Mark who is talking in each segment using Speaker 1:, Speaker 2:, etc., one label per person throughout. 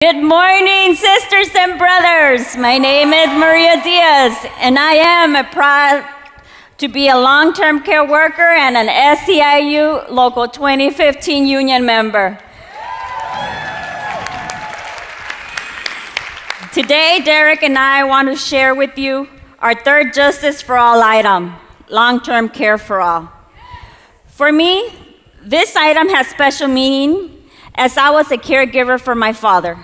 Speaker 1: Good morning, sisters and brothers. My name is Maria Diaz, and I am proud to be a long-term care worker and an SEIU Local 2015 union member. Today, Dereck and I want to share with you our third Justice for All item, long-term care for all. For me, this item has special meaning as I was a caregiver for my father.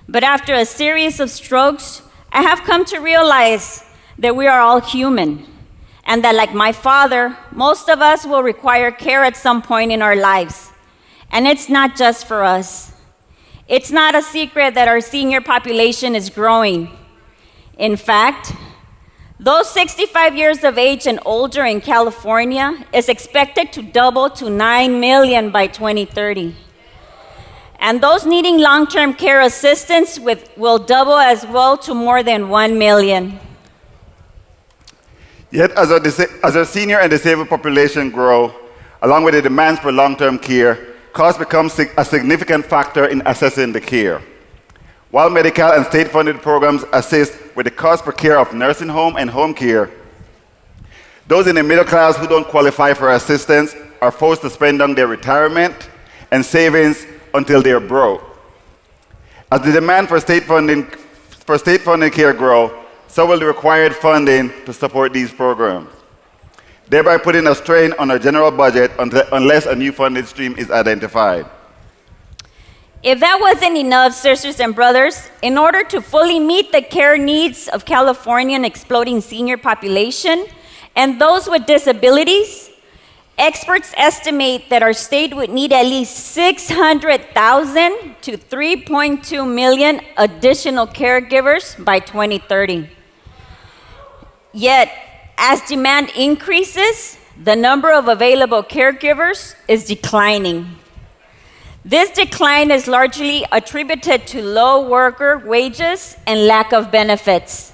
Speaker 1: But after a series of strokes, I have come to realize that we are all human, and that like my father, most of us will require care at some point in our lives. And it's not just for us. It's not a secret that our senior population is growing. In fact, those 65 years of age and older in California is expected to double to 9 million by 2030. And those needing long-term care assistance will double as well to more than 1 million.
Speaker 2: Yet, as our senior and disabled population grow, along with the demands for long-term care, cost becomes a significant factor in assessing the care. While medical and state-funded programs assist with the cost per care of nursing home and home care, those in the middle class who don't qualify for assistance are forced to spend on their retirement and savings until they are broke. As the demand for state-funded care grow, so will the required funding to support these programs, thereby putting a strain on our general budget unless a new funding stream is identified.
Speaker 1: If that wasn't enough, sisters and brothers, in order to fully meet the care needs of Californian exploding senior population and those with disabilities, experts estimate that our state would need at least 600,000 to 3.2 million additional caregivers by 2030. Yet, as demand increases, the number of available caregivers is declining. This decline is largely attributed to low worker wages and lack of benefits.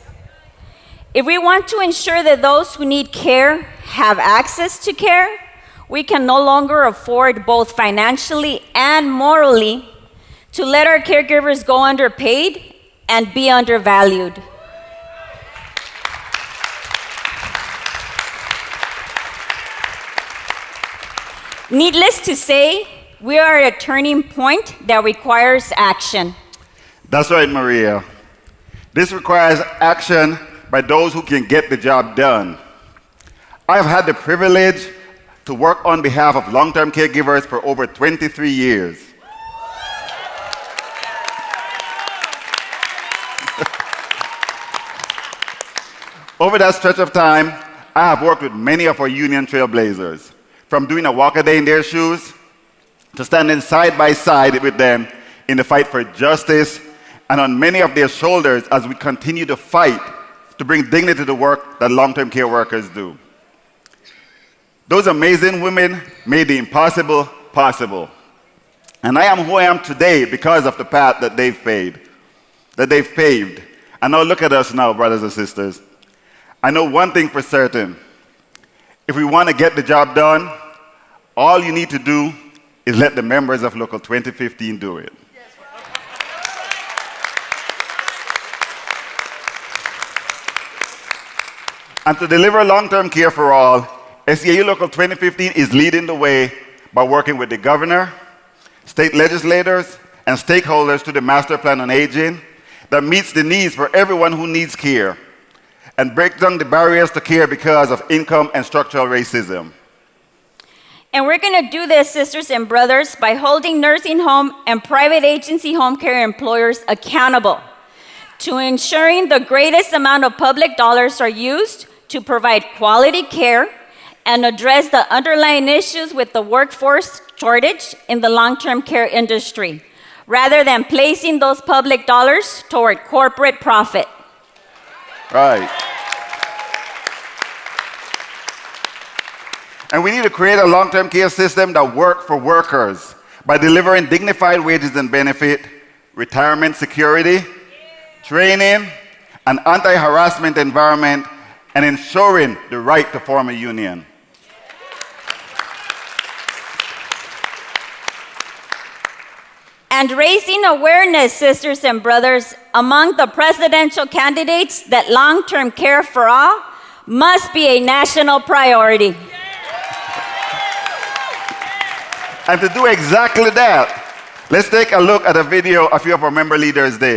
Speaker 1: If we want to ensure that those who need care have access to care, we can no longer afford, both financially and morally, to let our caregivers go underpaid and be undervalued. Needless to say, we are at a turning point that requires action.
Speaker 2: That's right, Maria. This requires action by those who can get the job done. I've had the privilege to work on behalf of long-term caregivers for over 23 years. Over that stretch of time, I have worked with many of our union trailblazers, from doing a walk a day in their shoes to standing side by side with them in the fight for justice and on many of their shoulders as we continue to fight to bring dignity to the work that long-term care workers do. Those amazing women made the impossible possible. And I am who I am today because of the path that they've paved. And now look at us now, brothers and sisters. I know one thing for certain. If we want to get the job done, all you need to do is let the members of Local 2015 do it. And to deliver long-term care for all, SEIU Local 2015 is leading the way by working with the governor, state legislators, and stakeholders to the Master Plan on Aging that meets the needs for everyone who needs care and breaks down the barriers to care because of income and structural racism.
Speaker 1: And we're going to do this, sisters and brothers, by holding nursing home and private agency home care employers accountable to ensuring the greatest amount of public dollars are used to provide quality care and address the underlying issues with the workforce shortage in the long-term care industry, rather than placing those public dollars toward corporate profit.
Speaker 2: Right. And we need to create a long-term care system that works for workers by delivering dignified wages and benefit, retirement security, training, an anti-harassment environment, and ensuring the right to form a union.
Speaker 1: and raising awareness, sisters and brothers, among the presidential candidates that long-term care for all must be a national priority.
Speaker 2: And to do exactly that, let's take a look at a video a few of our member leaders did.